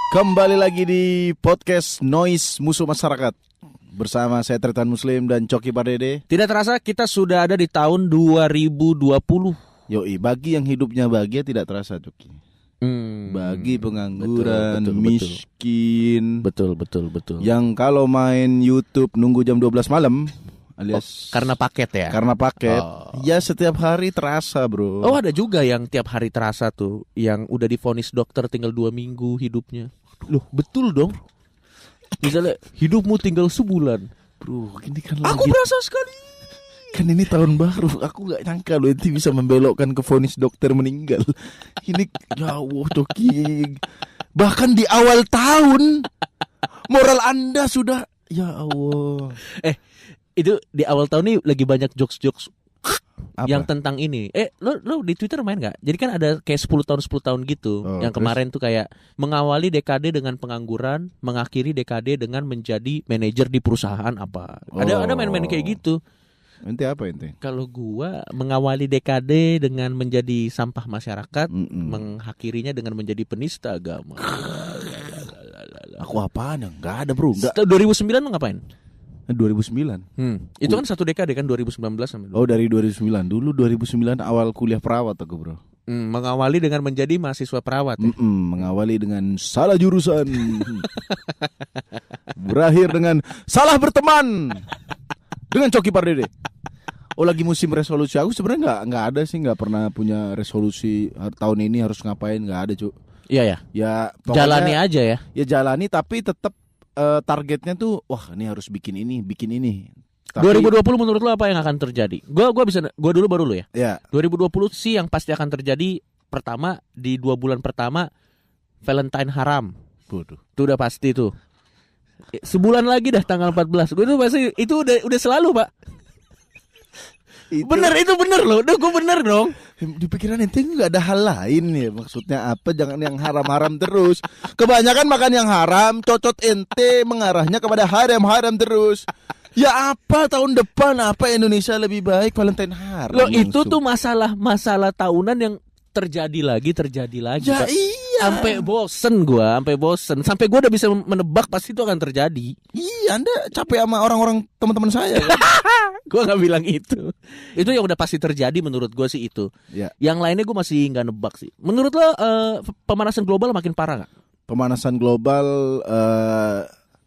Kembali lagi di podcast Noise Musuh Masyarakat bersama saya Tretan Muslim dan Coki Pardede. Tidak terasa kita sudah ada di tahun 2020. Yoi, bagi yang hidupnya bahagia tidak terasa, Coki. Bagi pengangguran, betul, miskin, betul. yang kalau main YouTube nunggu jam 12 malam alias Karena paket ya. karena paket, ya setiap hari terasa, bro. Oh, ada juga yang tiap hari terasa tuh, yang udah divonis dokter tinggal 2 minggu hidupnya. Loh, betul dong. Misalnya hidupmu tinggal sebulan. Bro, ini kan Aku lagi, berasa sekali. kan ini tahun baru. Aku gak nyangka loh itu bisa membelokkan ke vonis dokter meninggal. Ini ya Allah, Coki. Bahkan di awal tahun moral Anda sudah, ya Allah. Itu di awal tahun nih lagi banyak jokes-jokes Apa? yang tentang ini. Lo di Twitter main nggak? Jadi kan ada kayak 10 tahun gitu. Oh, Yang kemarin tuh kayak mengawali dekade dengan pengangguran, mengakhiri dekade dengan menjadi manajer di perusahaan apa. Ada main-main kayak gitu. Ente apa ente? Kalau gua mengawali dekade dengan menjadi sampah masyarakat, mengakhirinya dengan menjadi penista agama. Aku apaan ya? Gak ada, bro. Gak. Setelah 2009 lo ngapain? 2009. Itu kan satu dekade kan 2019 sampai Oh, dari 2009. Dulu 2009 awal kuliah perawat aku, bro. mengawali dengan menjadi mahasiswa perawat. Ya? Mengawali dengan salah jurusan. Berakhir dengan salah berteman dengan Coki Pardede. Oh, lagi musim resolusi. Aku sebenarnya nggak ada sih, nggak pernah punya resolusi tahun ini harus ngapain, nggak ada, Cuk. Iya ya. Ya pokoknya, Jalani aja ya. Ya jalani, tapi tetap targetnya tuh, wah ini harus bikin ini. Tapi, 2020 menurut lo apa yang akan terjadi? Gua dulu baru lo ya. ya 2020 sih yang pasti akan terjadi, pertama di 2 bulan pertama Valentine haram. bodoh. Itu udah pasti tuh. Sebulan lagi dah tanggal 14. Gue tuh pasti itu udah selalu, Pak. Itu bener loh. Udah gue bener dong. Di pikiran ente nggak ada hal lain ya, maksudnya apa? Jangan yang haram-haram terus. Kebanyakan makan yang haram, cocot ente mengarahnya kepada haram-haram terus. Ya apa tahun depan, apa Indonesia lebih baik Valentine haram? Loh itu langsung. tuh masalah tahunan yang terjadi lagi. Ya Pak. iya. Sampai bosen. Sampai gue udah bisa menebak pasti itu akan terjadi. Iya, Anda capek sama orang-orang teman-teman saya. Gue nggak bilang itu. Itu yang udah pasti terjadi menurut gue sih itu. Ya. Yang lainnya gue masih nggak nebak sih. Menurut lo pemanasan global makin parah nggak? Pemanasan global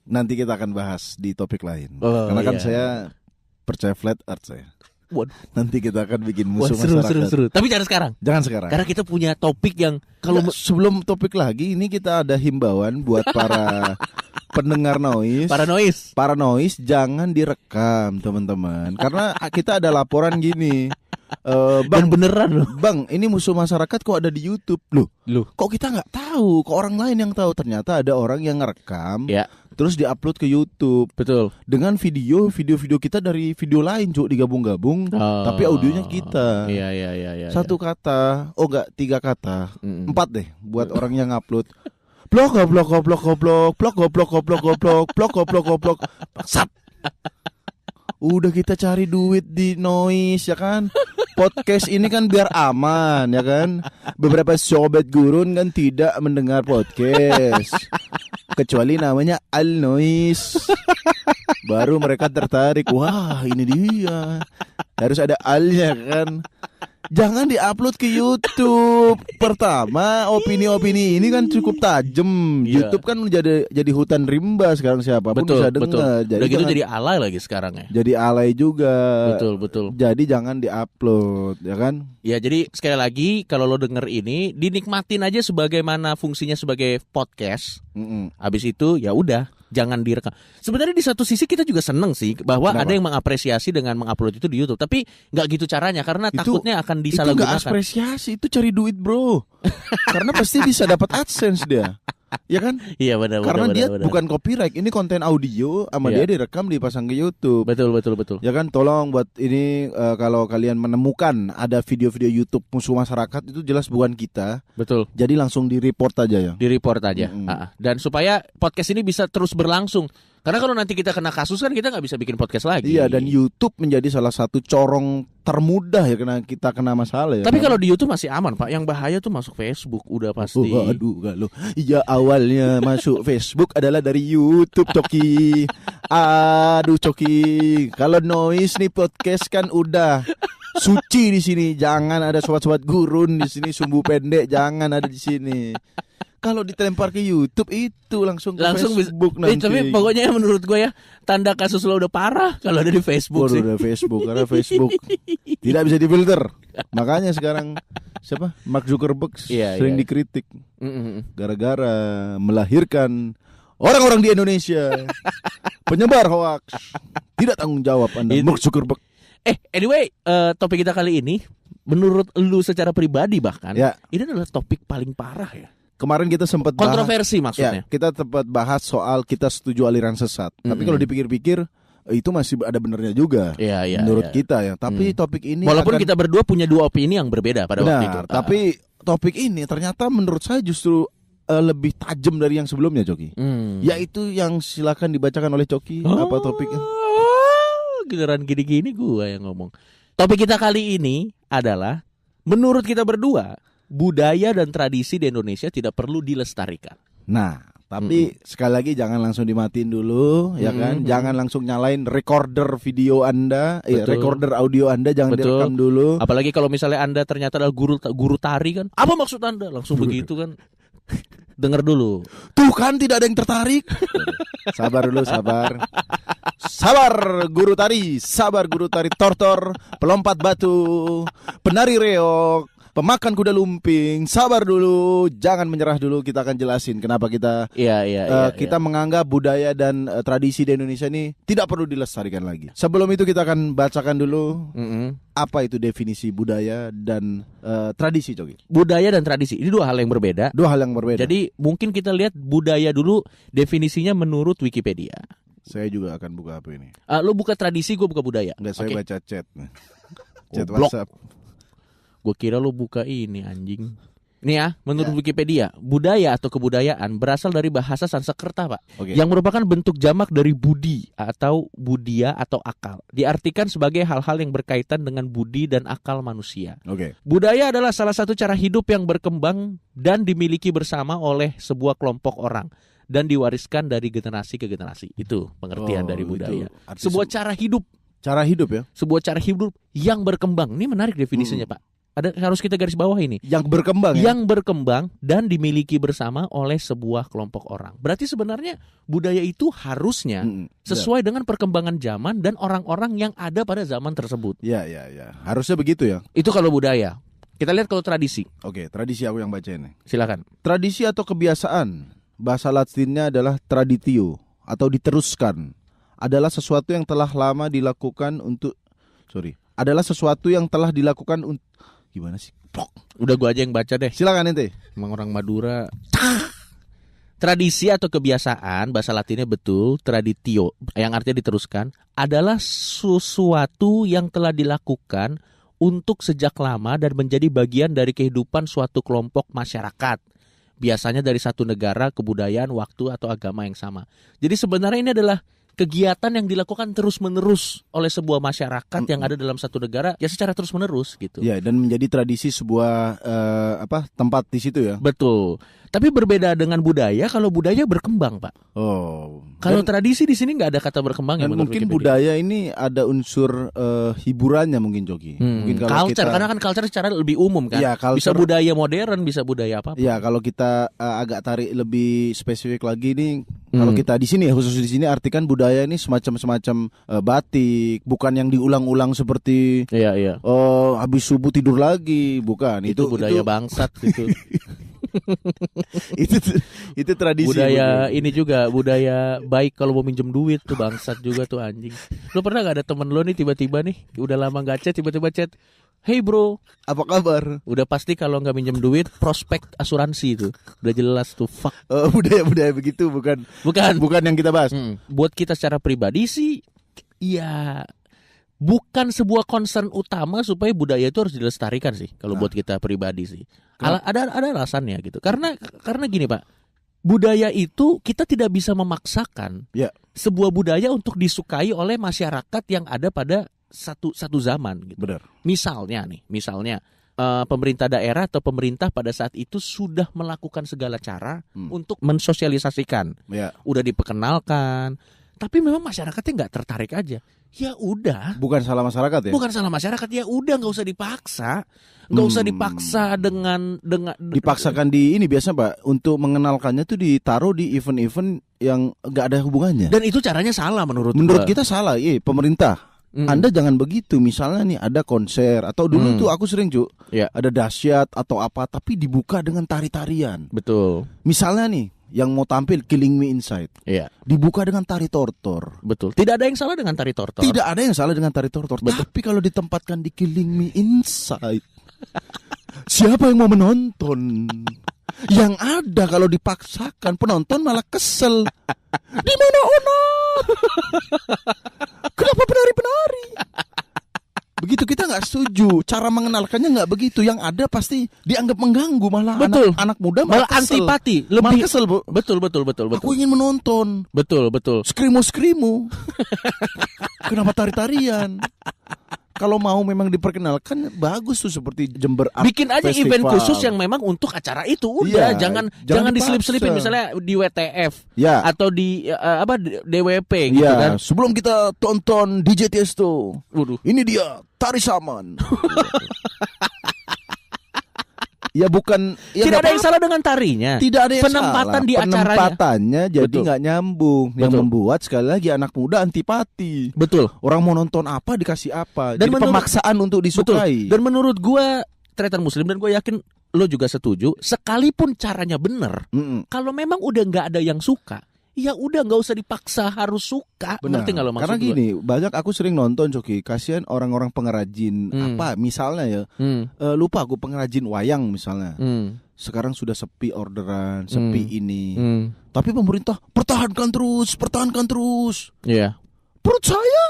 nanti kita akan bahas di topik lain. Oh, Karena kan iya. saya percaya flat earth saya. Waduh, Nanti kita akan bikin musuh seru. masyarakat. Tapi jangan sekarang. Jangan sekarang. Karena kita punya topik yang Kalau kalau sebelum topik lagi, ini kita ada himbauan buat para pendengar noise. Para noise jangan direkam, teman-teman. Karena kita ada laporan gini. Bang, beneran loh. Bang, ini musuh masyarakat kok ada di YouTube. Loh, kok kita nggak tahu? Kok orang lain yang tahu? Ternyata ada orang yang ngerekam, Ya, terus diupload ke YouTube betul. dengan video kita dari video lain, Cuk, digabung-gabung, tapi audionya kita. Iya. Satu kata, oh enggak, 3 kata, 4 deh buat orang yang upload. Blok. Bangsat. Udah kita cari duit di noise ya kan. Podcast ini kan biar aman ya kan. Beberapa sobat gurun kan tidak mendengar podcast, kecuali namanya Al Noise. Baru mereka tertarik. Wah, ini dia. Harus ada Al-nya kan. Jangan diupload ke YouTube. Pertama, opini-opini ini kan cukup tajam. Iya. YouTube kan jadi hutan rimba sekarang, siapapun bisa dengar. Udah gitu jadi alay lagi sekarang ya. Jadi alay juga. Betul. Jadi jangan diupload, ya kan? Ya, jadi sekali lagi kalau lo denger ini dinikmatin aja sebagaimana fungsinya sebagai podcast. Habis itu ya udah, jangan direkam. Sebenarnya di satu sisi kita juga seneng sih bahwa Kenapa? ada yang mengapresiasi dengan mengupload itu di YouTube. Tapi nggak gitu caranya karena Itu- takutnya akan Itu nggak disalahgunakan. apresiasi, itu cari duit, bro. Karena pasti bisa dapat AdSense dia. Ya kan? Iya benar. Karena dia bukan copyright, ini konten audio sama Iya. dia direkam dipasang ke YouTube. Betul. Ya kan, tolong buat ini kalau kalian menemukan ada video-video YouTube musuh masyarakat itu jelas bukan kita. Betul. Jadi langsung di report aja ya. Di report aja. Mm-mm. Dan supaya podcast ini bisa terus berlangsung. Karena kalau nanti kita kena kasus kan kita nggak bisa bikin podcast lagi. Iya, dan YouTube menjadi salah satu corong termudah ya kita kena masalah ya. Tapi kalau di YouTube masih aman, Pak. Yang bahaya tuh masuk Facebook udah pasti. Aduh, enggak lo. Iya, awalnya masuk Facebook adalah dari YouTube, Coki. Aduh, Coki. Kalau noise nih podcast kan udah suci di sini. Jangan ada sobat-sobat gurun di sini, sumbu pendek jangan ada di sini. Kalau dilempar ke YouTube itu langsung ke Facebook nanti. Tapi pokoknya menurut gue ya, tanda kasus lo udah parah kalau ada di Facebook sih. Udah Facebook, karena Facebook tidak bisa difilter. Makanya sekarang siapa? Mark Zuckerberg sering dikritik gara-gara melahirkan orang-orang di Indonesia penyebar hoax. Tidak tanggung jawab Anda, Mark Zuckerberg. Anyway, topik kita kali ini menurut lu secara pribadi bahkan ini adalah topik paling parah ya. Kemarin kita sempat kontroversi maksudnya. Ya, kita sempat bahas soal kita setuju aliran sesat. Tapi kalau dipikir-pikir itu masih ada benernya juga. Menurut kita ya. Tapi topik ini walaupun kita berdua punya dua opini yang berbeda pada waktu itu. Tapi topik ini ternyata menurut saya justru lebih tajam dari yang sebelumnya, Coki. Yaitu yang silakan dibacakan oleh Coki. Apa topiknya? Giliran gini-gini gua yang ngomong. Topik kita kali ini adalah menurut kita berdua, budaya dan tradisi di Indonesia tidak perlu dilestarikan. Nah, tapi sekali lagi jangan langsung dimatiin dulu, ya kan? Jangan langsung nyalain recorder video Anda, recorder audio Anda jangan direkam dulu. Apalagi kalau misalnya Anda ternyata adalah guru tari kan? Apa maksud Anda? Langsung begitu kan? Dengar dulu. Tuh kan tidak ada yang tertarik. Sabar dulu, sabar. Sabar guru tari tortor, pelompat batu, penari reog, pemakan kuda lumping. Sabar dulu, jangan menyerah dulu. Kita akan jelasin kenapa kita kita menganggap budaya dan tradisi di Indonesia ini tidak perlu dilestarikan lagi. Sebelum itu kita akan bacakan dulu apa itu definisi budaya dan tradisi, Coki. Budaya dan tradisi ini dua hal yang berbeda. Jadi mungkin kita lihat budaya dulu, definisinya menurut Wikipedia. Saya juga akan buka apa ini. Lo buka tradisi, gue buka budaya. Enggak, saya baca chat. Chat Goblok. WhatsApp. Gue kira lo buka ini anjing. Nih ya, menurut Wikipedia, budaya atau kebudayaan berasal dari bahasa Sanskerta, Pak, yang merupakan bentuk jamak dari budi atau budia atau akal. Diartikan sebagai hal-hal yang berkaitan dengan budi dan akal manusia. Budaya adalah salah satu cara hidup yang berkembang dan dimiliki bersama oleh sebuah kelompok orang dan diwariskan dari generasi ke generasi. Itu pengertian dari budaya. Sebuah cara hidup. Cara hidup ya? Sebuah cara hidup yang berkembang. Ini menarik definisinya, Pak. Harus kita garis bawah ini. Yang berkembang ya? Yang berkembang dan dimiliki bersama oleh sebuah kelompok orang. Berarti sebenarnya budaya itu harusnya sesuai dengan perkembangan zaman dan orang-orang yang ada pada zaman tersebut. Ya. Harusnya begitu ya. Itu kalau budaya. Kita lihat kalau tradisi. Tradisi aku yang baca ini. Silakan. Tradisi atau kebiasaan, bahasa Latinnya adalah traditio atau diteruskan. Adalah sesuatu yang telah lama dilakukan gimana sih? Udah gua aja yang baca deh. Silakan ente. Emang orang Madura. Tradisi atau kebiasaan, bahasa Latinnya betul, traditio, yang artinya diteruskan, adalah sesuatu yang telah dilakukan untuk sejak lama dan menjadi bagian dari kehidupan suatu kelompok masyarakat. Biasanya dari satu negara, kebudayaan, waktu, atau agama yang sama. Jadi sebenarnya ini adalah kegiatan yang dilakukan terus-menerus oleh sebuah masyarakat yang ada dalam satu negara, ya secara terus-menerus gitu. Ya, dan menjadi tradisi sebuah tempat di situ ya. Betul. Tapi berbeda dengan budaya, kalau budaya berkembang, Pak. Kalau tradisi di sini nggak ada kata berkembang ya. Dan mungkin budaya ini ada unsur hiburannya mungkin, Joki. Mungkin kalau culture, karena kan culture secara lebih umum kan. Ya, culture, bisa budaya modern, bisa budaya apa? Ya, kalau kita agak tarik lebih spesifik lagi nih, kalau kita di sini khusus di sini artikan budaya ini semacam batik, bukan yang diulang-ulang seperti habis subuh tidur lagi, bukan. Itu budaya bangsat itu. itu tradisi. Budaya ini juga budaya baik kalau mau minjem duit tuh bangsat juga tuh anjing. Lo pernah gak ada temen lo nih tiba-tiba nih udah lama gak chat tiba-tiba chat, "Hey bro, apa kabar?" Udah pasti kalau nggak minjem duit prospek asuransi itu udah jelas tuh fuck. Budaya begitu bukan yang kita bahas. Buat kita secara pribadi sih, ya bukan sebuah concern utama supaya budaya itu harus dilestarikan sih. Kalau buat kita pribadi sih, ada alasannya gitu. Karena gini Pak, budaya itu kita tidak bisa memaksakan sebuah budaya untuk disukai oleh masyarakat yang ada pada satu zaman gitu. Benar. Misalnya pemerintah daerah atau pemerintah pada saat itu sudah melakukan segala cara untuk mensosialisasikan. Udah diperkenalkan, tapi memang masyarakatnya nggak tertarik aja. Ya udah. Bukan salah masyarakat ya? Bukan salah masyarakat, ya udah nggak usah dipaksa. Nggak usah dipaksa dengan dipaksakan di ini biasa Pak, untuk mengenalkannya tuh ditaruh di event-event yang nggak ada hubungannya. Dan itu caranya salah menurut kita salah. Pemerintah. Anda jangan begitu. Misalnya nih ada konser atau dulu tuh aku sering ada dahsyat atau apa, tapi dibuka dengan tari-tarian. Betul. Misalnya nih yang mau tampil Killing Me Inside, dibuka dengan tari tortor. Betul. Tidak ada yang salah dengan tari tortor. Tidak ada yang salah dengan tari tortor. Betul. Tapi kalau ditempatkan di Killing Me Inside, siapa yang mau menonton? Yang ada kalau dipaksakan penonton malah kesel. Di mana Ona? Kenapa penari-penari? Begitu kita nggak setuju. Cara mengenalkannya nggak begitu. Yang ada pasti dianggap mengganggu, malah anak muda malah antipati, lebih kesel, Bu. Betul. Aku ingin menonton. Betul. Skrimo. Kenapa tari-tarian? Kalau mau memang diperkenalkan bagus tuh, seperti Jember Art bikin aja Festival. Event khusus yang memang untuk acara itu. Udah, jangan diselip-selipin misalnya di WTF atau di DWP gitu kan. Sebelum kita tonton DJ Tiesto, ini dia Tari Saman. Ya bukan, tidak ada yang salah dengan tarinya. Tidak ada yang penempatan salah. Di acaranya. Penempatannya jadi nggak nyambung. Yang membuat sekali lagi anak muda antipati. Betul. Orang mau nonton apa dikasih apa. Dan jadi pemaksaan untuk disukai. Dan menurut gue Tretan Muslim, dan gue yakin lo juga setuju, sekalipun caranya bener, kalau memang udah nggak ada yang suka, ya udah nggak usah dipaksa harus suka. Benar. Ngerti nggak lo maksud Karena gini, banyak aku sering nonton Coki, kasihan orang-orang pengrajin apa misalnya lupa aku, pengrajin wayang misalnya. Sekarang sudah sepi orderan, sepi ini. Tapi pemerintah pertahankan terus. Iya. Perut saya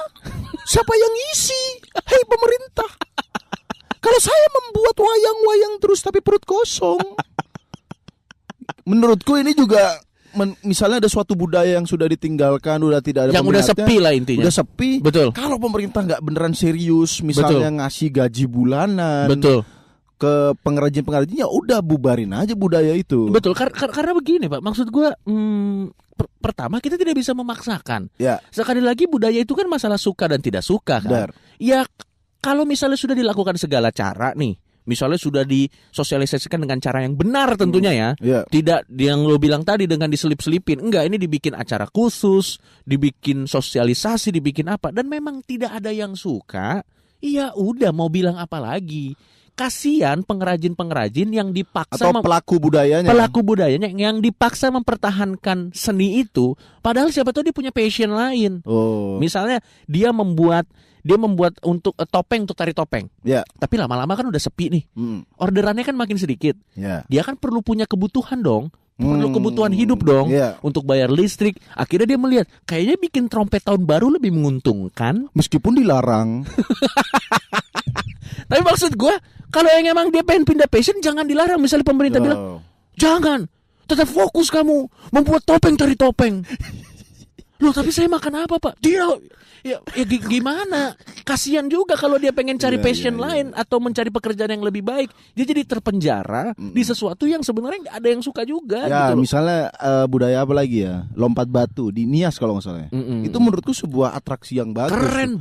siapa yang isi? Hei pemerintah. Kalau saya membuat wayang-wayang terus tapi perut kosong. Menurutku ini juga misalnya ada suatu budaya yang sudah ditinggalkan, udah tidak ada yang udah sepi lah intinya. Udah sepi. Betul. Kalau pemerintah nggak beneran serius, misalnya ngasih gaji bulanan. Betul. Ke pengrajin-pengrajinnya, udah bubarin aja budaya itu. Betul. Karena begini Pak, maksud gue pertama kita tidak bisa memaksakan. Sekali lagi budaya itu kan masalah suka dan tidak suka kan. Ya kalau misalnya sudah dilakukan segala cara nih, misalnya sudah disosialisasikan dengan cara yang benar tentunya ya. Tidak yang lo bilang tadi dengan diselip-selipin. Enggak, ini dibikin acara khusus, dibikin sosialisasi, dibikin apa, dan memang tidak ada yang suka. Iya udah, mau bilang apa lagi? Kasihan pengrajin-pengrajin yang dipaksa atau pelaku budayanya yang dipaksa mempertahankan seni itu, padahal siapa tahu dia punya passion lain. Misalnya dia membuat untuk topeng, untuk tari topeng. Tapi lama-lama kan udah sepi nih. Orderannya kan makin sedikit. Dia kan perlu punya kebutuhan dong. Perlu kebutuhan hidup dong. Untuk bayar listrik. Akhirnya dia melihat kayaknya bikin trompet tahun baru lebih menguntungkan. Meskipun dilarang. Tapi maksud gue, kalau yang emang dia pengen pindah passion, jangan dilarang. Misalnya pemerintah bilang, jangan, tetap fokus kamu membuat topeng, tari topeng. Loh tapi saya makan apa Pak? Dia ya gimana? Kasihan juga kalau dia pengen cari passion lain atau mencari pekerjaan yang lebih baik. Dia jadi terpenjara di sesuatu yang sebenarnya nggak ada yang suka juga. Ya gitu misalnya budaya apa lagi ya? Lompat batu di Nias kalau nggak salah. Itu menurutku sebuah atraksi yang bagus. Keren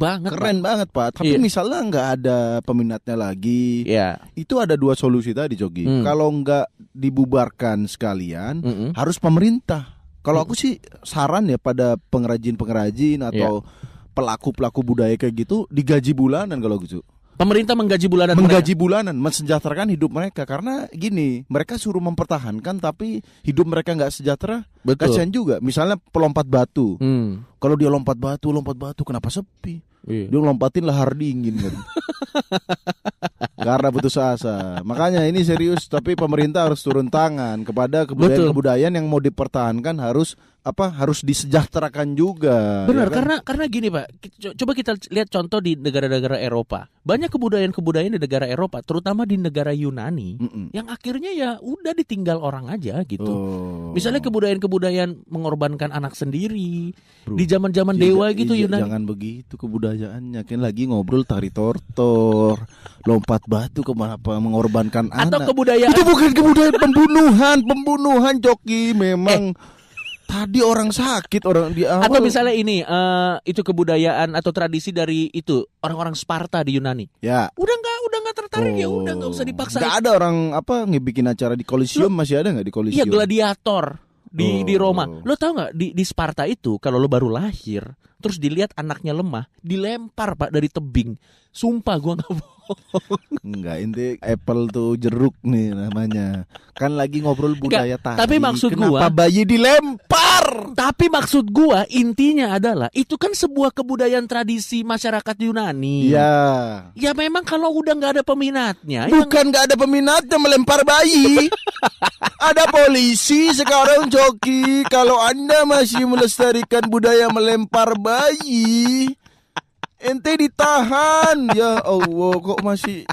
banget Pak. Tapi misalnya nggak ada peminatnya lagi. Itu ada dua solusi tadi Jogi. Kalau nggak dibubarkan sekalian, harus pemerintah. Kalau aku sih saran ya pada pengrajin-pengrajin atau pelaku-pelaku budaya kayak gitu digaji bulanan kalau gitu. Pemerintah menggaji bulanan. Bulanan, mensejahterakan hidup mereka. Karena gini, mereka suruh mempertahankan tapi hidup mereka nggak sejahtera. Kasihan juga. Misalnya pelompat batu. Kalau dia lompat batu, kenapa sepi? Dia lompatin lahar dingin kan. Karena putus asa. Makanya ini serius, tapi pemerintah harus turun tangan kepada kebudayaan-kebudayaan yang mau dipertahankan, harus harus disejahterakan juga. Benar, ya kan? karena gini Pak, coba kita lihat contoh di negara-negara Eropa. Banyak kebudayaan-kebudayaan di negara Eropa, terutama di negara Yunani, yang akhirnya ya udah ditinggal orang aja gitu. Misalnya kebudayaan-kebudayaan mengorbankan anak sendiri. Bro, di zaman-zaman dewa gitu Yunani. Jangan begitu kebudayaannya, kan lagi ngobrol tari tortor, lompat batu apa mengorbankan Atau anak. kebudayaan Itu bukan kebudayaan pembunuhan Joki memang. Tadi orang sakit, orang di awal. Atau misalnya ini itu kebudayaan atau tradisi dari itu orang-orang Sparta di Yunani. Ya. Udah nggak tertarik ya udah nggak usah dipaksa. Nggak ada orang ngebikin acara di Colosseum, masih ada nggak di Colosseum? Iya, gladiator di Roma. Lo tau nggak di Sparta itu kalau lo baru lahir terus dilihat anaknya lemah dilempar Pak dari tebing. Sumpah gua nggak bohong. Enggak, inti apple tuh jeruk nih namanya. Kan lagi ngobrol budaya tadi. Tapi maksud kenapa bayi dilempar? Tapi maksud gua intinya adalah itu kan sebuah kebudayaan tradisi masyarakat Yunani. Iya. Ya memang kalau udah nggak ada peminatnya. Bukan nggak ada peminatnya melempar bayi. Ada polisi sekarang Joki. Kalau Anda masih melestarikan budaya melempar bayi, ente ditahan. Ya Allah, kok masih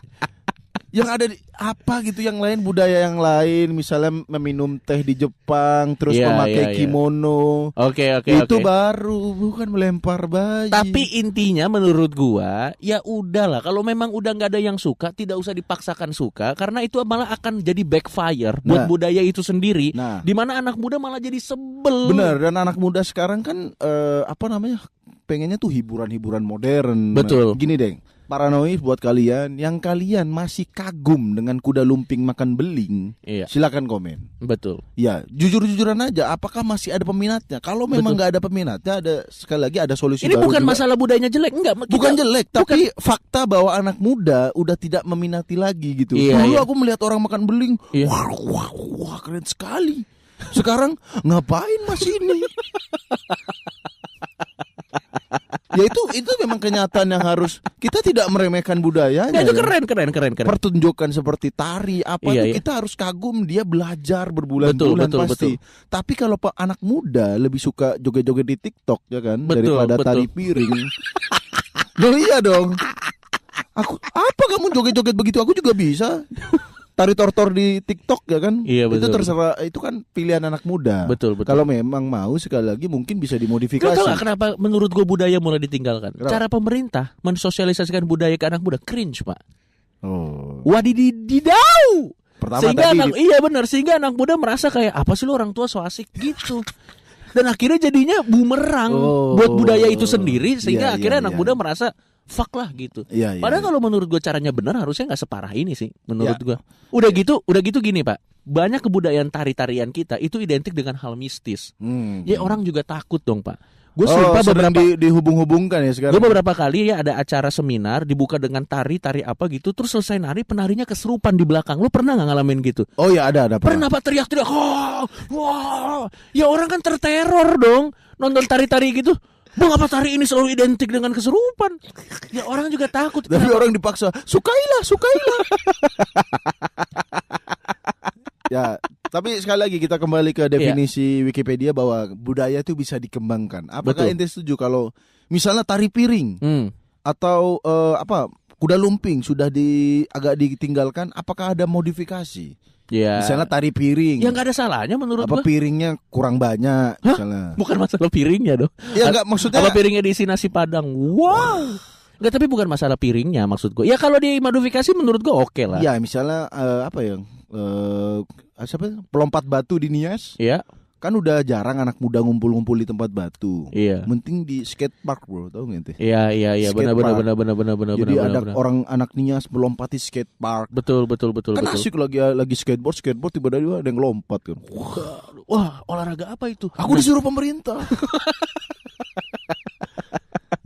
yang ada apa gitu yang lain, budaya yang lain, misalnya meminum teh di Jepang terus memakai kimono. Oke. Itu baru, bukan melempar bayi. Tapi intinya menurut gua ya udahlah, kalau memang udah nggak ada yang suka tidak usah dipaksakan suka, karena itu malah akan jadi backfire buat budaya itu sendiri. Di mana anak muda malah jadi sebel. Benar, dan anak muda sekarang kan pengennya tuh hiburan-hiburan modern. Betul. Gini deh, paranoid buat kalian yang kalian masih kagum dengan kuda lumping makan beling, silakan komen. Betul. Ya, jujur-jujuran aja, apakah masih ada peminatnya? Kalau memang nggak ada peminatnya, sekali lagi ada solusi ini baru bukan juga. Masalah budayanya jelek, enggak. Bukan jelek, tapi fakta bahwa anak muda udah tidak meminati lagi gitu. Dulu aku melihat orang makan beling, wah keren sekali. Sekarang ngapain masih ini? Ya itu memang kenyataan yang harus kita tidak meremehkan budayanya. Ya, itu keren. Pertunjukan seperti tari itu kita harus kagum, dia belajar berbulan-bulan pasti. Betul. Tapi kalau anak muda lebih suka joget-joget di TikTok ya kan, daripada tari piring. Loh iya dong. Apa kamu joget-joget begitu? Aku juga bisa. Tari tortor di TikTok ya kan? Iya, betul. Itu terserah, itu kan pilihan anak muda. Betul. Kalau memang mau, sekali lagi mungkin bisa dimodifikasi. Kau tahu gak kenapa menurut gue budaya mulai ditinggalkan? Kenapa? Cara pemerintah mensosialisasikan budaya ke anak muda cringe Pak. Wadididau. Sehingga anak muda merasa kayak apa sih lo orang tua so asik gitu. Dan akhirnya jadinya bumerang buat budaya itu sendiri, sehingga akhirnya anak muda merasa fuck lah gitu. Padahal kalau menurut gue caranya benar harusnya nggak separah ini sih menurut gue. Udah gitu gini Pak. Banyak kebudayaan tari-tarian kita itu identik dengan hal mistis. Ya orang juga takut dong Pak. Gue sumpah dihubung-hubungkan ya sekarang. Gue beberapa kali ya ada acara seminar dibuka dengan tari apa gitu, terus selesai nari penarinya keserupan di belakang. Lu pernah nggak ngalamin gitu? Oh ya ada. Pernah Pak, teriak-teriak. Wah. Ya orang kan terteror dong nonton tari-tari gitu. Bang, apa tari ini selalu identik dengan keserupan? Ya orang juga takut. Tapi orang dipaksa, sukailah. Ya, tapi sekali lagi kita kembali ke definisi Wikipedia bahwa budaya itu bisa dikembangkan. Apakah ente setuju kalau misalnya tari piring atau kuda lumping sudah agak ditinggalkan, apakah ada modifikasi? Ya. Misalnya tari piring. Ya nggak ada salahnya menurut gua. Piringnya kurang banyak misalnya. Bukan masalah piringnya dong. Ya enggak, maksudnya apa piringnya diisi nasi padang. Wow. Enggak, tapi bukan masalah piringnya maksud gua. Ya kalau dimodifikasi menurut gua oke lah. Ya misalnya pelompat batu di Nias. Iya. Kan udah jarang anak muda ngumpul-ngumpul di tempat batu. Iya. Mending di skate park, bro, tahu nggak? Iya. Benar. Jadi ada orang anak Nias melompati skate park. Betul. Kan asik lagi skateboard tiba-tiba ada yang lompat kan. Wah, olahraga apa itu? Aku disuruh pemerintah.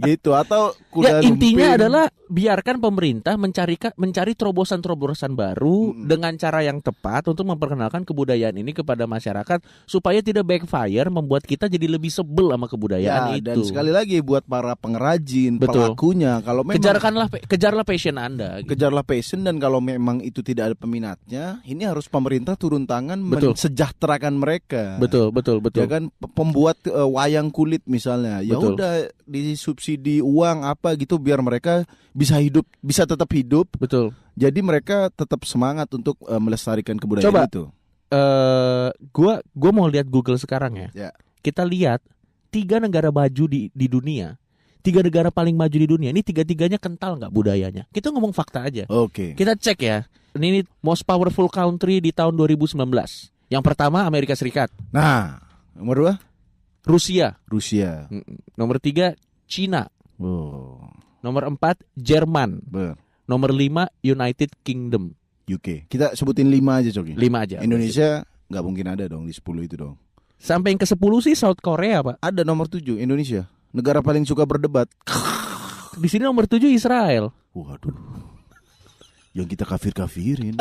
Gitu atau Ya kuda intinya lumping. adalah biarkan pemerintah mencari terobosan-terobosan baru dengan cara yang tepat untuk memperkenalkan kebudayaan ini kepada masyarakat supaya tidak backfire membuat kita jadi lebih sebel sama kebudayaan Ya, itu. dan sekali lagi buat para pengrajin, Betul. pelakunya, kalau memang Kejarlah passion Anda. Gitu. kejarlah passion, dan kalau memang itu tidak ada peminatnya, ini harus pemerintah turun tangan Betul. mensejahterakan mereka. Betul. Ya kan, pembuat wayang kulit misalnya, ya Betul. udah disubsidi uang apa gitu biar mereka bisa hidup, bisa tetap hidup. Betul. Jadi mereka tetap semangat untuk melestarikan kebudayaan Coba. itu. Gua mau lihat Google sekarang ya. Ya. Kita lihat 3 negara maju di dunia. 3 negara paling maju di dunia. Ini 3-3-nya kental nggak budayanya? Kita ngomong fakta aja. Oke. Kita cek ya. Ini most powerful country di tahun 2019. Yang pertama Amerika Serikat, Nah, nomor 2 Rusia. Rusia. Nomor 3 Cina. Oh, Nomor 4 Jerman. Nomor 5 United Kingdom. UK. Kita sebutin 5 aja, Coki. 5 aja. Indonesia nggak mungkin ada dong di 10 itu dong. Sampai yang ke-10 sih South Korea, Pak. Ada nomor 7 Indonesia. Negara paling suka berdebat. Di sini nomor 7 Israel. Waduh. Yang kita kafir-kafirin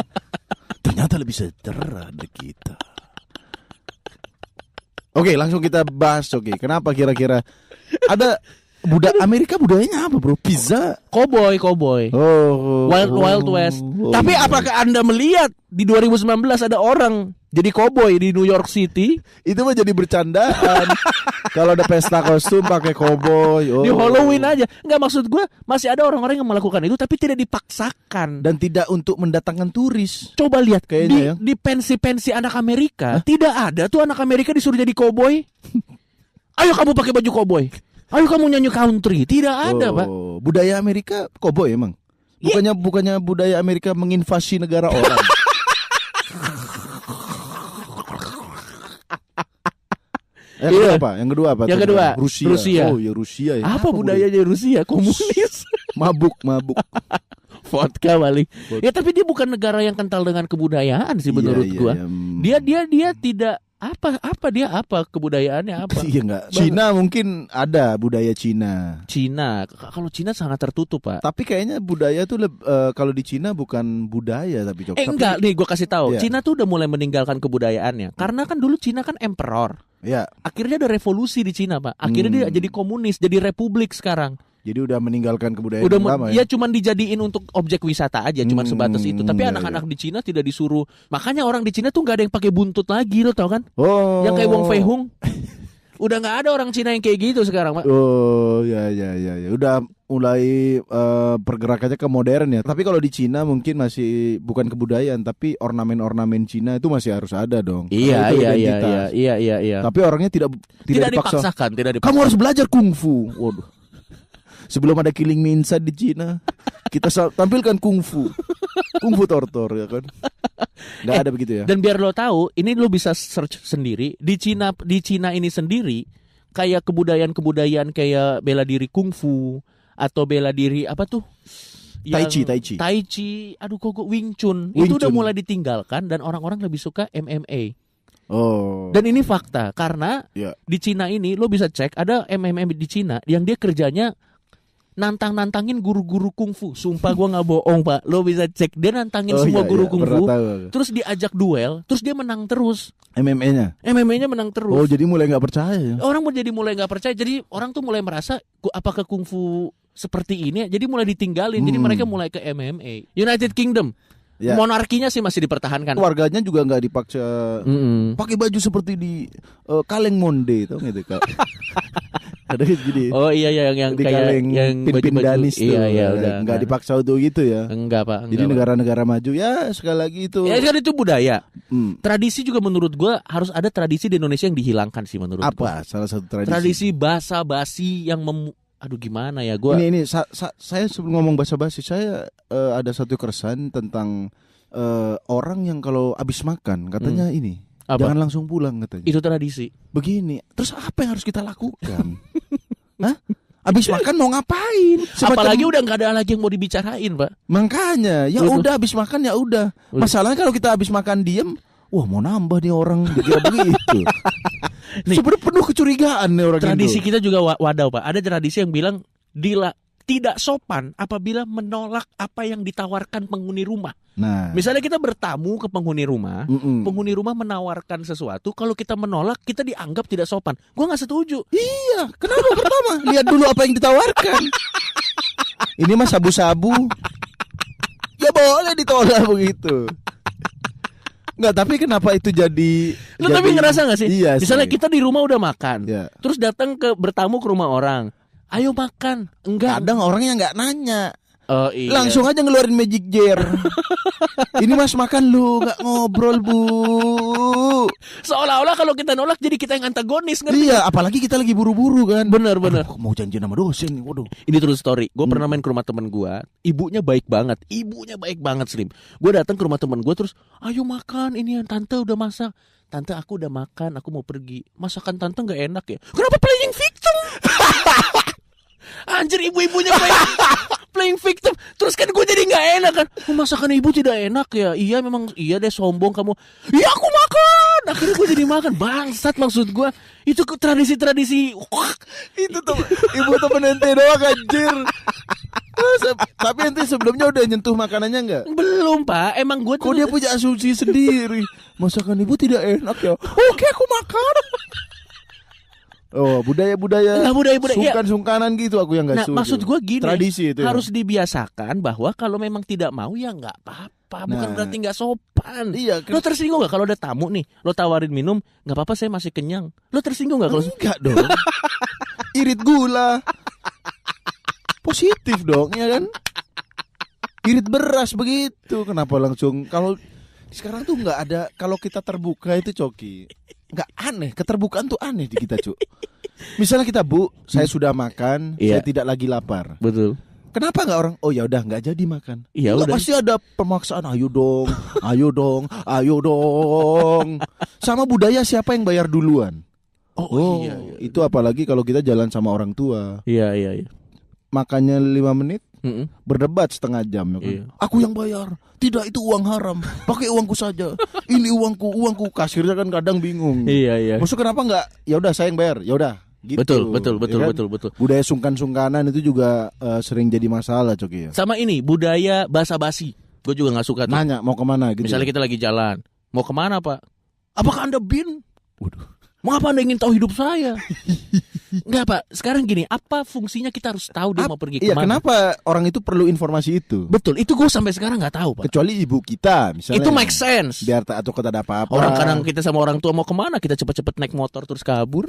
ternyata lebih sejahtera dari kita. Oke, langsung kita bahas, Coki. Kenapa kira-kira ada Amerika budayanya apa, bro? Pizza. Cowboy. Wild West. Tapi iya. apakah Anda melihat di 2019 ada orang jadi cowboy di New York City? Itu mah jadi bercandaan. Kalau ada pesta kostum pakai cowboy. Di Halloween aja. Enggak, maksud gue masih ada orang-orang yang melakukan itu tapi tidak dipaksakan. Dan tidak untuk mendatangkan turis. Coba lihat Kayaknya ya. di pensi-pensi anak Amerika, tidak ada tuh anak Amerika disuruh jadi cowboy. Ayo kamu pakai baju cowboy. Ayo kamu nyanyi country. Tidak ada, Pak. Budaya Amerika cowboy emang. Bukannya budaya Amerika menginvasi negara orang. Yang kedua apa? Yang kedua, Rusia. Oh, ya Rusia ya. Apa budayanya Rusia? Komunis. Mabuk. Vodka paling. Ya tapi dia bukan negara yang kental dengan kebudayaan sih menurut gua. Dia tidak apa kebudayaannya apa? Iya enggak. Cina mungkin ada budaya Cina. Kalau Cina sangat tertutup, Pak. Tapi kayaknya budaya tuh kalau di Cina bukan budaya tapi enggak, nih gua kasih tahu. Iya. Cina tuh udah mulai meninggalkan kebudayaannya. Karena kan dulu Cina kan emperor. Ya. Akhirnya ada revolusi di Cina, Pak. Akhirnya dia jadi komunis, jadi republik sekarang. Jadi udah meninggalkan kebudayaan Udah lama ya cuman dijadiin untuk objek wisata aja, cuman sebatas itu. Tapi anak-anak di Cina tidak disuruh. Makanya orang di Cina tuh nggak ada yang pakai buntut lagi, lo tau kan? Oh. Yang kayak Wong Fei Hung. Udah nggak ada orang Cina yang kayak gitu sekarang, Pak. Oh, ya. Udah mulai pergerakannya ke modern ya. Tapi kalau di Cina mungkin masih bukan kebudayaan, tapi ornamen-ornamen Cina itu masih harus ada dong. Iya. Tapi orangnya tidak dipaksakan, tidak dipaksakan. Kamu harus belajar kungfu. Waduh. Sebelum ada Killing Me Inside di Cina, kita tampilkan kungfu. Kungfu tortor ya kan. Nggak ada begitu ya. Dan biar lo tahu, ini lo bisa search sendiri di Cina ini sendiri kayak kebudayaan kayak bela diri kungfu atau bela diri apa tuh? Tai Chi. Aduh kok Wing Chun. Itu udah mulai ditinggalkan dan orang-orang lebih suka MMA. Oh. Dan ini fakta karena di Cina ini lo bisa cek ada MMA di Cina yang dia kerjanya nantangin guru-guru kungfu. Sumpah gua nggak bohong, Pak. Lo bisa cek dia nantangin semua guru kungfu. Terus diajak duel, terus dia menang terus. MMA-nya menang terus. Oh, jadi mulai nggak percaya ya? Orang jadi mulai nggak percaya. Jadi orang tuh mulai merasa apakah kungfu seperti ini? Jadi mulai ditinggalin. Jadi mereka mulai ke MMA. United Kingdom. Ya. Monarkinya sih masih dipertahankan. Warganya juga nggak dipaksa pakai baju seperti di Kaleng Monde, tau nggak itu Kak? Ada gini. Oh iya yang di kayak Kaleng yang Pin Danis tuh. Iya udah. Nggak dipaksa untuk gitu ya. Enggak, Pak. Jadi negara-negara maju ya sekali lagi itu. Ya kan itu budaya. Tradisi juga menurut gua harus ada tradisi di Indonesia yang dihilangkan sih menurut gua. Apa salah satu tradisi? Tradisi basa-basi yang aduh gimana ya gua. Ini saya sebelum ngomong basa-basi saya ada satu keresahan tentang orang yang kalau habis makan katanya ini apa? Jangan langsung pulang katanya. Itu tradisi. Begini, terus apa yang harus kita lakukan? Hah? Habis makan mau ngapain? Apalagi udah nggak ada lagi yang mau dibicarain, Pak. Makanya, ya udah habis makan ya udah. Masalahnya kalau kita habis makan diem, wah mau nambah nih orang dikira begitu. Sebenarnya penuh kecurigaan nih orang Tradisi Indo. kita juga wadaw, Pak. Ada tradisi yang bilang tidak sopan apabila menolak apa yang ditawarkan penghuni rumah. Nah, Misalnya kita bertamu ke penghuni rumah, penghuni rumah menawarkan sesuatu, kalau kita menolak kita dianggap tidak sopan. Gua nggak setuju. iya, kenapa pertama? Lihat dulu apa yang ditawarkan. Ini mah sabu-sabu. Ya boleh ditolak begitu. Enggak, tapi kenapa itu jadi Lu tapi ngerasa gak sih? Iya Misalnya sih. kita di rumah udah makan, Ya. terus datang bertamu ke rumah orang, ayo makan. Enggak. Kadang orangnya nggak nanya. Oh iya. Langsung aja ngeluarin magic jar. Ini mas makan lu, nggak ngobrol bu. Seolah-olah kalau kita nolak jadi kita yang antagonis, ngerti? Iya, apalagi kita lagi buru-buru kan. Bener. Aduh, mau janjian sama dosen nih, waduh. Ini true story. Gue pernah main ke rumah temen gue, ibunya baik banget Slim. Gue datang ke rumah temen gue terus, ayo makan, ini yang tante udah masak. Tante aku udah makan, aku mau pergi. Masakan tante nggak enak ya? Kenapa playing victim? Anjir, ibu-ibunya playing victim. Terus kan gue jadi nggak enak kan. Oh, masakan ibu tidak enak ya? Iya memang, iya deh sombong kamu. Iya aku makan. Akhirnya gue jadi makan. Bangsat maksud gue. Itu tradisi-tradisi. Itu tuh ibu temen ente doang anjir. Tapi ente sebelumnya udah nyentuh makanannya nggak? Belum pak. Emang gue Kok dia punya asumsi sendiri? Masakan ibu tidak enak ya? Oke, aku makan. Oh, budaya-budaya Nah, budaya-budaya, iya. sungkan-sungkanan gitu aku yang nggak Nah, setuju. maksud gue gini, tradisi itu ya. harus dibiasakan bahwa kalau memang tidak mau ya nggak apa-apa, bukan Nah. berarti nggak sopan. Iya, Lo tersinggung nggak kalau ada tamu nih, lo tawarin minum, nggak apa-apa saya masih kenyang. Lo tersinggung nggak kalau enggak dong. Irit gula. Positif dong, ya kan? Irit beras begitu. Kenapa langsung kalau sekarang tuh nggak ada, kalau kita terbuka itu Coki. Nggak aneh, keterbukaan tuh aneh di kita, Cuk. Misalnya kita, Bu, saya sudah makan, Iya. saya tidak lagi lapar. betul? Kenapa nggak orang? Oh ya udah nggak jadi makan. Iya Nggak, udah. pasti ada pemaksaan. Ayo dong, ayo dong, ayo dong. Sama budaya siapa yang bayar duluan? Oh, iya. Itu apalagi kalau kita jalan sama orang tua. Iya. Makannya 5 menit, Mm-mm. berdebat setengah jam ya kan? Iya. Aku yang bayar. Tidak, itu uang haram. Pakai uangku saja. Ini uangku. Kasirnya kan kadang bingung. Iya. Maksud kenapa nggak? Ya udah saya yang bayar. Ya udah. Gitu. Betul. Ya kan? Budaya sungkan-sungkanan itu juga sering jadi masalah, Coki ya. Sama ini budaya basa-basi, gue juga nggak suka tuh. Nanya mau kemana gitu. Misalnya kita lagi jalan, mau kemana Pak? Apakah Anda bin? Waduh. Mengapa Anda ingin tahu hidup saya? Enggak Pak, sekarang gini, apa fungsinya kita harus tahu dia mau pergi Iya, kemana? kenapa orang itu perlu informasi itu? Betul, itu gue sampai sekarang nggak tahu Pak. Kecuali ibu kita misalnya. Itu make sense. Biar tak atau kata ada apa-apa. Orang kadang kita sama orang tua mau kemana, kita cepet-cepet naik motor terus kabur.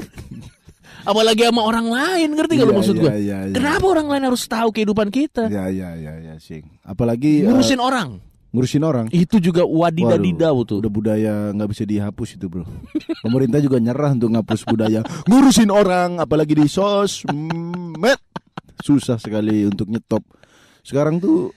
Apalagi sama orang lain, ngerti gak lu maksud gue? Iya. Kenapa orang lain harus tahu kehidupan kita? Iya, sing. Apalagi Ngurusin orang. Itu Itu juga wadidadidau tuh. udah budaya nggak bisa dihapus itu, Bro. Pemerintah juga nyerah untuk ngapus budaya ngurusin orang, apalagi di sosmed. Susah sekali untuk nyetop. Sekarang tuh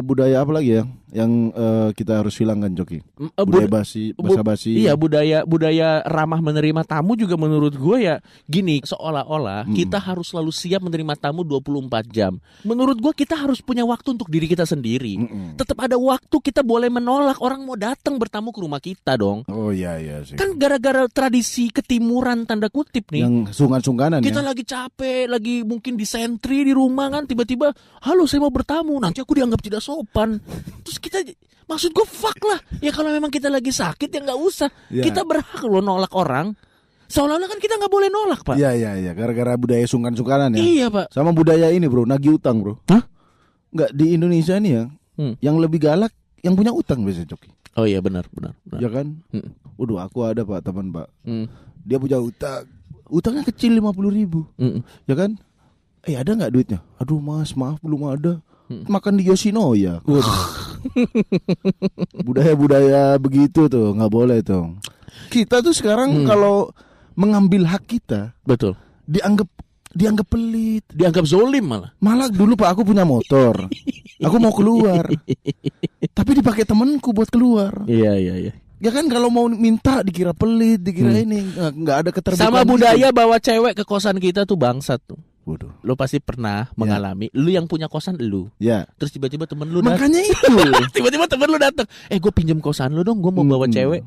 budaya apa lagi ya yang kita harus hilangkan, Coki? Budaya basa-basi. Iya, budaya ramah menerima tamu juga menurut gue ya gini, seolah-olah kita harus selalu siap menerima tamu 24 jam. Menurut gue kita harus punya waktu untuk diri kita sendiri. Tetap ada waktu kita boleh menolak orang mau datang bertamu ke rumah kita dong. Oh iya sih. Kan gara-gara tradisi ketimuran tanda kutip nih. Yang sungkan-sungkanan Kita ya. lagi capek, lagi mungkin di sentri di rumah kan, tiba-tiba, halo saya mau bertamu, nanti aku dianggap tidak sopan. Terus kita, maksud gue fuck lah. Ya kalau memang kita lagi sakit ya nggak usah. Ya. Kita berhak loh nolak orang. Seolah-olah kan kita nggak boleh nolak Pak. Iya. Gara-gara budaya sungkan-sungkanan ya. Iya Pak. Sama budaya ini, Bro, nagih utang, Bro. Hah? Nggak, di Indonesia nih ya. Yang lebih galak yang punya utang biasanya, Coki. Oh iya benar. Ya kan? Waduh, aku ada Pak, teman Pak. Dia punya utang. Utangnya kecil 50.000. Ya kan? Ada nggak duitnya? Aduh Mas, maaf belum ada. Makan di Yoshinoya. Budaya-budaya begitu tuh nggak boleh tuh. Kita tuh sekarang kalau mengambil hak kita, Betul. dianggap pelit, Dianggap zolim malah. Malah dulu Pak, aku punya motor, aku mau keluar, tapi dipakai temanku buat keluar. Iya. Ya kan, kalau mau minta dikira pelit, dikira ini nggak ada keterbukaan. Sama gitu. budaya bawa cewek ke kosan kita tuh bangsat tuh. Waduh. Lu pasti pernah mengalami. Lu yang punya kosan lu. Ya. Terus tiba-tiba temen lu datang. Makanya itu. Tiba-tiba temen lu datang. Gue pinjem kosan lu dong, gue mau bawa cewek.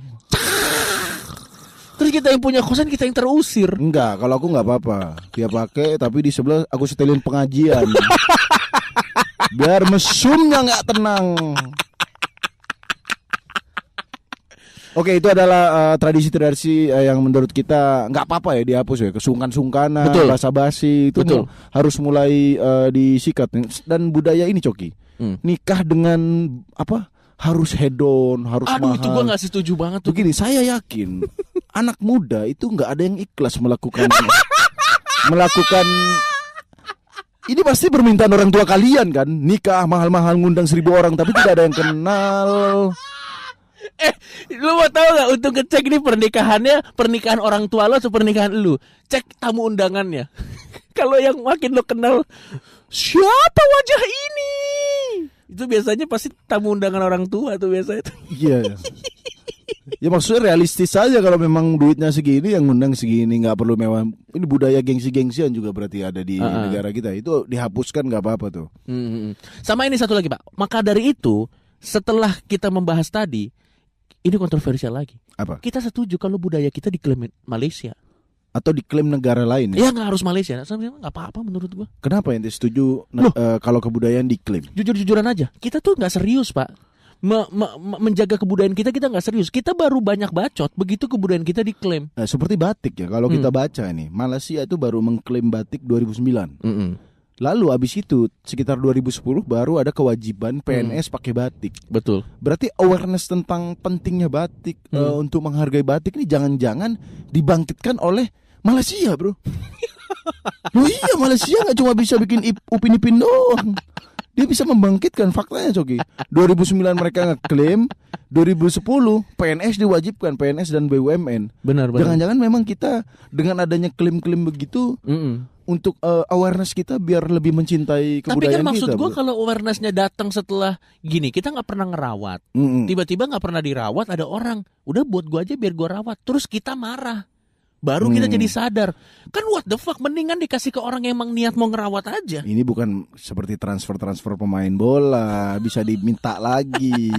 Terus kita yang punya kosan, kita yang terusir. Enggak, kalau aku nggak apa-apa. Dia pakai, tapi di sebelah aku setelin pengajian. Biar mesumnya nggak tenang. Oke, itu adalah tradisi-tradisi yang menurut kita nggak apa-apa ya dihapus ya. Kesungkan-sungkanan, basa-basi itu harus mulai disikat. Dan budaya ini Coki, nikah dengan apa? Harus hedon, harus mahal. Aduh, itu gue nggak setuju banget tuh. Begini, saya yakin anak muda itu nggak ada yang ikhlas melakukan ini pasti permintaan orang tua kalian kan, nikah mahal-mahal ngundang 1.000 orang tapi tidak ada yang kenal. Lu mau tahu nggak untuk ngecek ini pernikahan orang tua lo atau pernikahan lu? Cek tamu undangannya. Kalau yang makin lo kenal, siapa wajah ini? Itu biasanya pasti tamu undangan orang tua tuh biasanya. Iya. Ya maksudnya realistis saja, kalau memang duitnya segini yang ngundang segini, nggak perlu mewah. Ini budaya gengsi-gengsian juga berarti ada di negara kita. Itu dihapuskan nggak apa-apa tuh. Sama ini satu lagi Pak. Maka dari itu setelah kita membahas tadi, ini kontroversial lagi. Apa? Kita setuju kalau budaya kita diklaim Malaysia atau diklaim negara lain ya? Ya nggak harus Malaysia, sebenarnya nggak apa-apa menurut gua. Kenapa ente setuju kalau kebudayaan diklaim? Jujur-jujuran aja, kita tuh nggak serius Pak. Menjaga kebudayaan kita nggak serius. Kita baru banyak bacot begitu kebudayaan kita diklaim. Nah, seperti batik ya, kalau kita baca ini, Malaysia itu baru mengklaim batik 2009. Lalu abis itu sekitar 2010 baru ada kewajiban PNS pakai batik. Betul. Berarti awareness tentang pentingnya batik untuk menghargai batik ini jangan-jangan dibangkitkan oleh Malaysia, bro. Loh iya, Malaysia nggak cuma bisa bikin Upin Ipin doang. Dia bisa membangkitkan, faktanya Coki. 2009 mereka ngeklaim, 2010 PNS diwajibkan, PNS dan BUMN. Benar. Jangan-jangan memang kita dengan adanya klaim-klaim begitu untuk awareness kita biar lebih mencintai kebudayaan kita. Tapi kan maksud gue kalau awarenessnya datang setelah gini, kita nggak pernah ngerawat, tiba-tiba nggak pernah dirawat, ada orang udah buat gue aja biar gue rawat, terus kita marah. Baru kita jadi sadar. Kan what the fuck, mendingan dikasih ke orang yang emang niat mau ngerawat aja. Ini bukan seperti transfer pemain bola, bisa diminta lagi.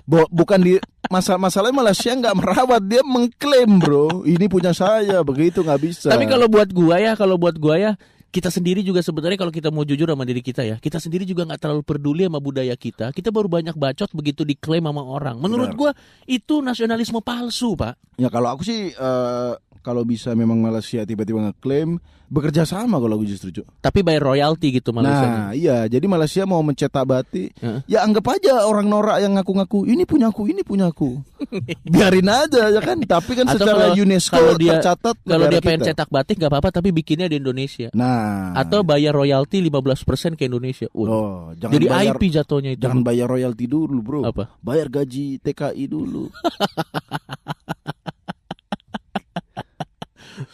Bukan di masalahnya Malaysia nggak merawat, dia mengklaim bro, ini punya saya, begitu nggak bisa. Tapi kalau buat gua ya, kita sendiri juga sebenarnya kalau kita mau jujur sama diri kita ya, kita sendiri juga nggak terlalu peduli sama budaya kita. Kita baru banyak bacot begitu diklaim sama orang. Menurut gua itu nasionalisme palsu, Pak. Ya kalau aku sih kalau bisa memang Malaysia tiba-tiba ngeklaim, bekerja sama kalau aku justru. Tapi bayar royalti gitu Malaysia. Nah iya, jadi Malaysia mau mencetak batik, ya anggap aja orang norak yang ngaku-ngaku ini punya aku. Biarin aja ya kan. Tapi kan atau secara UNESCO tercatat kalau dia pengen cetak batik nggak apa-apa, tapi bikinnya di Indonesia. Nah, atau bayar royalti 15% ke Indonesia. Jadi bayar, IP jatuhnya itu. Jangan bayar royalti dulu bro. Apa? Bayar gaji TKI dulu.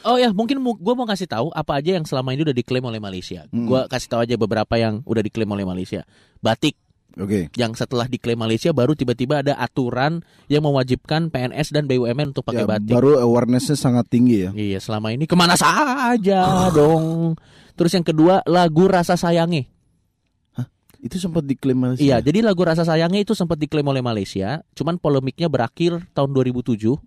Oh ya, mungkin gue mau kasih tahu apa aja yang selama ini udah diklaim oleh Malaysia. Gue kasih tahu aja beberapa yang udah diklaim oleh Malaysia. Batik. Yang setelah diklaim Malaysia baru tiba-tiba ada aturan yang mewajibkan PNS dan BUMN untuk pakai batik. Baru awarenessnya sangat tinggi ya. Iya, selama ini kemana saja dong. Terus yang kedua, lagu Rasa Sayange. Hah? Itu sempat diklaim Malaysia? Iya, jadi lagu Rasa Sayange itu sempat diklaim oleh Malaysia. Cuman polemiknya berakhir tahun 2007.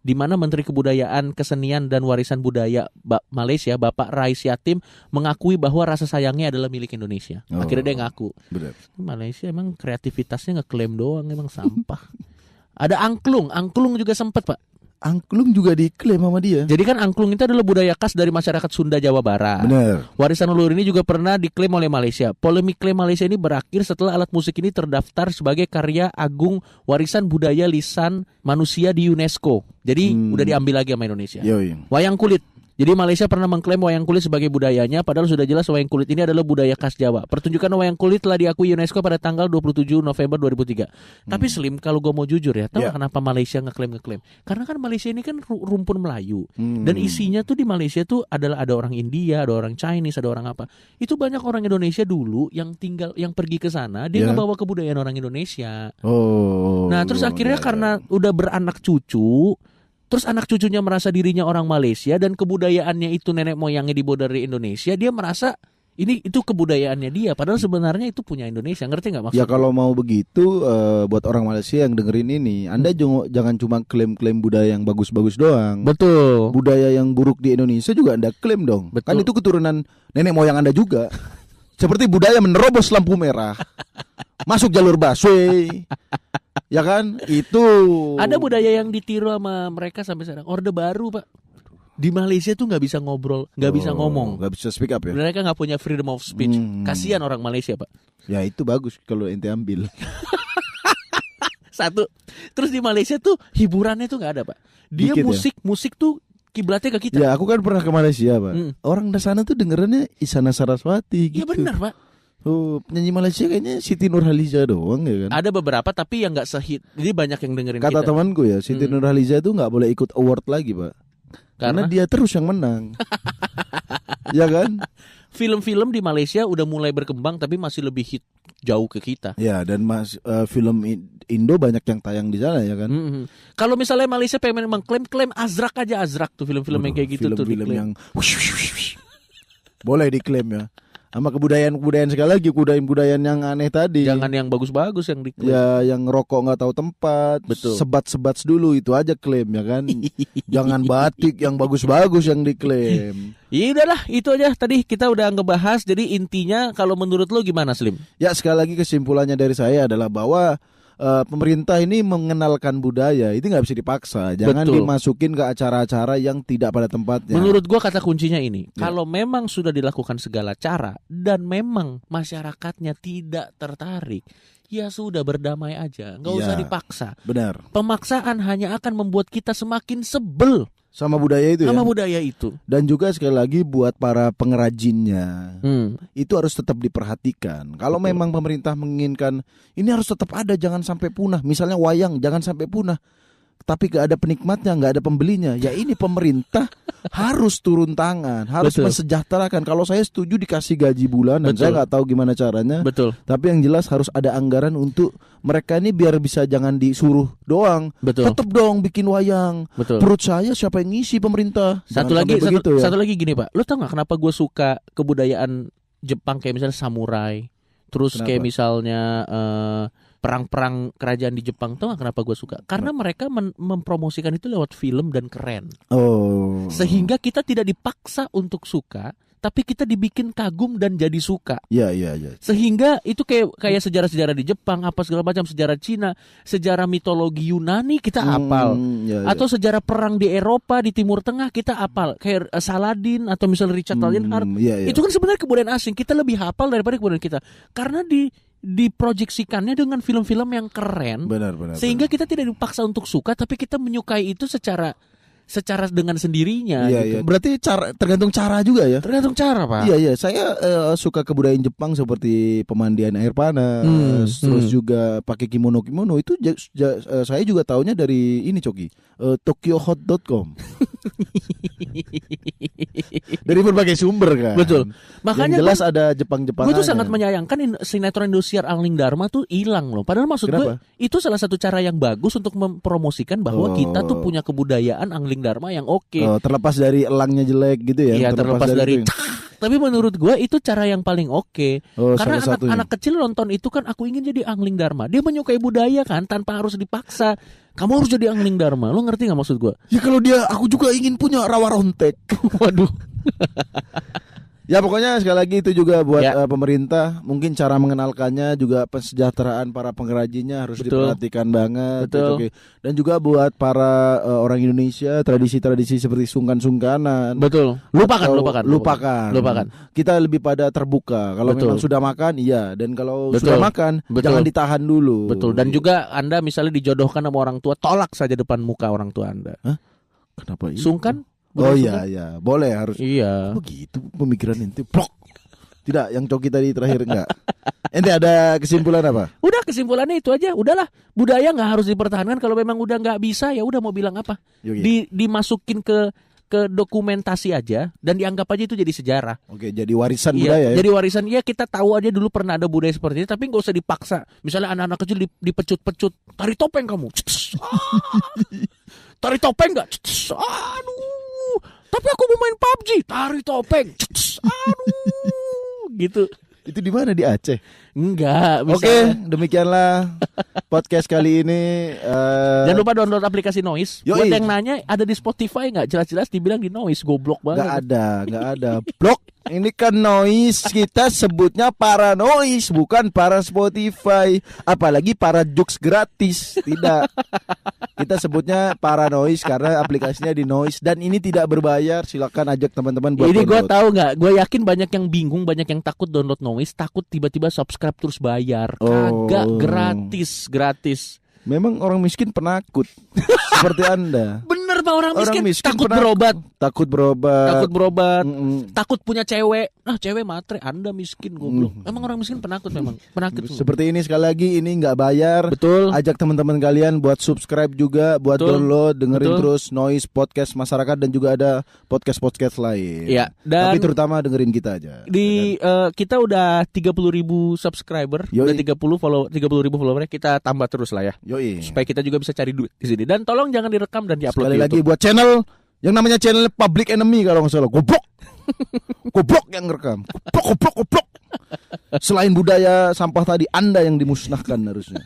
Di mana Menteri Kebudayaan, Kesenian dan Warisan Budaya Malaysia, Bapak Rais Yatim, mengakui bahwa Rasa Sayangnya adalah milik Indonesia. Akhirnya dia ngaku. Benar. Malaysia emang kreativitasnya ngeklaim doang, emang sampah. Ada angklung juga sempat Pak. Angklung juga diklaim sama dia. Jadi kan angklung itu adalah budaya khas dari masyarakat Sunda Jawa Barat. Benar. Warisan leluhur ini juga pernah diklaim oleh Malaysia. Polemik klaim Malaysia ini berakhir setelah alat musik ini terdaftar sebagai karya agung warisan budaya lisan manusia di UNESCO. Jadi udah diambil lagi sama Indonesia. Wayang kulit. Jadi Malaysia pernah mengklaim wayang kulit sebagai budayanya, padahal sudah jelas wayang kulit ini adalah budaya khas Jawa. Pertunjukan wayang kulit telah diakui UNESCO pada tanggal 27 November 2003. Tapi Slim, kalau gue mau jujur ya, tahu kenapa Malaysia ngeklaim? Karena kan Malaysia ini kan rumpun Melayu. Dan isinya tuh di Malaysia tuh adalah ada orang India, ada orang Chinese, ada orang apa. Itu banyak orang Indonesia dulu yang pergi ke sana, dia ngebawa kebudayaan orang Indonesia. Nah, terus akhirnya karena udah beranak cucu, terus anak cucunya merasa dirinya orang Malaysia dan kebudayaannya itu nenek moyangnya dibawa dari Indonesia, dia merasa Itu kebudayaannya dia. Padahal sebenarnya itu punya Indonesia. Ngerti nggak maksudnya? Ya kalau mau begitu buat orang Malaysia yang dengerin ini, Anda jangan cuma klaim-klaim budaya yang bagus-bagus doang. Betul. Budaya yang buruk di Indonesia juga Anda klaim dong. Betul. Kan itu keturunan nenek moyang Anda juga. Seperti budaya menerobos lampu merah, masuk jalur busway. Ya kan? Itu Ada budaya yang ditiru sama mereka sampai sekarang. Orde Baru, Pak. Di Malaysia tuh nggak bisa ngobrol, nggak bisa ngomong, nggak bisa speak up ya. Mereka nggak punya freedom of speech. Kasihan orang Malaysia, Pak. Ya itu bagus kalau ente ambil. Satu. Terus di Malaysia tuh hiburannya tuh nggak ada, Pak. Dia Dikit musik tuh kiblatnya ke kita. Ya aku kan pernah ke Malaysia, Pak. Orang di sana tuh dengerannya Isyana Saraswati gitu. Iya benar, Pak. Oh, penyanyi Malaysia kayaknya Siti Nurhaliza doang ya kan. Ada beberapa tapi yang nggak sehit. Jadi banyak yang dengerin Kata kita. temanku ya, Siti Nurhaliza itu nggak boleh ikut award lagi, Pak. Karena dia terus yang menang. Ya kan? Film-film di Malaysia udah mulai berkembang tapi masih lebih hit jauh ke kita. Ya, dan film Indo banyak yang tayang di sana ya kan. Kalau misalnya Malaysia pengen mengklaim Azrak aja, Azrak tuh film-film yang kayak gitu tuh film diklaim. yang boleh diklaim ya. Sama kebudayaan sekali lagi, kebudayaan yang aneh tadi. Jangan yang bagus-bagus yang diklaim. Ya, yang rokok nggak tahu tempat. Betul. Sebat dulu itu aja klaim ya kan. Jangan batik yang bagus-bagus yang diklaim. Ya udahlah, itu aja tadi kita udah ngebahas. Jadi intinya kalau menurut lo gimana, Slim? Ya, sekali lagi kesimpulannya dari saya adalah bahwa pemerintah ini mengenalkan budaya itu nggak bisa dipaksa. Jangan dimasukin ke acara-acara yang tidak pada tempatnya. Menurut gua kata kuncinya ini, kalau memang sudah dilakukan segala cara dan memang masyarakatnya tidak tertarik, ya sudah berdamai aja, nggak usah dipaksa. Benar. Pemaksaan hanya akan membuat kita semakin sebel sama budaya itu sama ya. budaya itu. Dan juga sekali lagi buat para pengrajinnya, itu harus tetap diperhatikan. Kalau memang pemerintah menginginkan ini harus tetap ada, jangan sampai punah. Misalnya wayang jangan sampai punah, tapi gak ada penikmatnya, gak ada pembelinya. Ya ini pemerintah harus turun tangan, harus mensejahterakan. Kalau saya setuju dikasih gaji bulanan, saya nggak tahu gimana caranya. Tapi yang jelas harus ada anggaran untuk mereka ini biar bisa jangan disuruh doang. Tetap dong bikin wayang. Perut saya siapa yang ngisi pemerintah? Satu lagi gini, Pak. Lo tau nggak kenapa gue suka kebudayaan Jepang kayak misalnya samurai, terus kayak misalnya perang-perang kerajaan di Jepang, tuh kenapa gue suka? Karena mereka mempromosikan itu lewat film dan keren. Sehingga kita tidak dipaksa untuk suka, tapi kita dibikin kagum dan jadi suka. Iya. Sehingga itu kayak sejarah-sejarah di Jepang, apa segala macam, sejarah Cina, sejarah mitologi Yunani kita hafal. Atau sejarah perang di Eropa, di Timur Tengah kita hafal. Kayak Saladin atau misalnya Richard Lionheart. Itu kan sebenarnya kebudayaan asing. Kita lebih hafal daripada kebudayaan kita. Karena diproyeksikannya dengan film-film yang keren. Benar. Sehingga kita tidak dipaksa untuk suka, tapi kita menyukai itu secara dengan sendirinya. Iya. Berarti tergantung cara juga ya. Tergantung cara, Pak. Iya. Saya suka kebudayaan Jepang seperti pemandian air panas, terus juga pakai kimono itu. Saya juga taunya dari ini, Coki, tokyohot.com. Dari berbagai sumber kan. Betul. Makanya yang jelas ada Jepang-Jepangannya. Gue tuh sangat menyayangkan sinetron Indosiar Angling Dharma tuh hilang loh. Padahal maksud gue itu salah satu cara yang bagus untuk mempromosikan bahwa kita tuh punya kebudayaan Angling Dharma yang oke. Terlepas dari elangnya jelek gitu ya. Iya, terlepas dari tapi menurut gue itu cara yang paling oke. Karena anak kecil nonton itu kan, aku ingin jadi Angling Dharma. Dia menyukai budaya kan tanpa harus dipaksa. Kamu harus jadi Angling Dharma. Lo ngerti gak maksud gue? Ya kalau aku juga ingin punya rawa rontek. Waduh. Ya pokoknya sekali lagi itu juga buat pemerintah, mungkin cara mengenalkannya juga kesejahteraan para pengrajinnya harus diperhatikan banget. Gitu. Dan juga buat para orang Indonesia, tradisi-tradisi seperti sungkan-sungkanan. Lupakan. Kita lebih pada terbuka. Kalau memang sudah makan, iya. Dan kalau sudah makan, jangan ditahan dulu. Dan juga Anda misalnya dijodohkan sama orang tua, tolak saja depan muka orang tua Anda. Hah? Kenapa itu? Sungkan? Iya, boleh harus. Iya. Begitu pemikiran itu. Plok. Tidak, yang Coki tadi terakhir enggak. Ente ada kesimpulan apa? Udah, kesimpulannya itu aja. Udahlah, budaya nggak harus dipertahankan. Kalau memang udah nggak bisa, ya udah mau bilang apa? Dimasukin ke dokumentasi aja dan dianggap aja itu jadi sejarah. Oke, jadi warisan budaya ya. Jadi warisan. Ya kita tahu aja dulu pernah ada budaya seperti ini, tapi nggak usah dipaksa. Misalnya anak-anak kecil dipecut-pecut, tari topeng kamu. Tari topeng nggak? Aduh. Tapi aku mau main PUBG, tari topeng. Aduh. gitu. Itu di mana, di Aceh? Enggak, Oke, demikianlah podcast kali ini. Jangan lupa download aplikasi Noise. Yoi. Buat yang nanya ada di Spotify nggak? Jelas-jelas dibilang di Noise, goblok banget. Nggak ada. Blok. Ini kan Noise, kita sebutnya para Noise, bukan para Spotify. Apalagi para jokes gratis, tidak. Kita sebutnya para Noise karena aplikasinya di Noise dan ini tidak berbayar. Silakan ajak teman-teman buat Ini gue download. tahu nggak? Gue yakin banyak yang bingung, banyak yang takut download Noise, takut tiba-tiba subscribe terus bayar. Kagak, gratis. Memang orang miskin penakut seperti Anda. Bener Pak, orang miskin takut penakut. berobat. Takut berobat. Takut punya cewek. Cewek matre, Anda miskin goblok. Emang orang miskin penakut memang. Penakut. Seperti ini, sekali lagi ini nggak bayar. Betul. Ajak teman-teman kalian buat subscribe juga, buat Betul. download, dengerin Betul. terus Noise Podcast Masyarakat dan juga ada podcast lain. Iya, dan tapi terutama dengerin kita aja. di kita udah 30.000 subscriber, Yoi. udah 30.000 follower, kita tambah terus lah ya. Yoi. Supaya kita juga bisa cari duit di sini. Dan tolong jangan direkam dan diupload Sekali di lagi YouTube. buat channel yang namanya channel Public Enemy kalau nggak salah. Goblok. Goblok yang ngerekam. Goblok. Selain budaya sampah tadi, Anda yang dimusnahkan harusnya.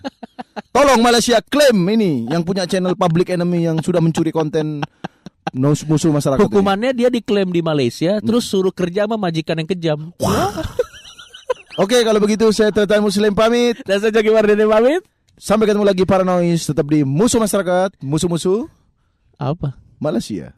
Tolong Malaysia klaim ini yang punya channel Public Enemy yang sudah mencuri konten musuh masyarakat. Hukumannya dia diklaim di Malaysia, terus suruh kerja sama majikan yang kejam. Oke, kalau begitu saya Tretan Muslim pamit. Dan saya Jogi Mardini pamit. Sampai ketemu lagi para Noise, tetap di Musuh Masyarakat, musuh-musuh Apa? Malaysia.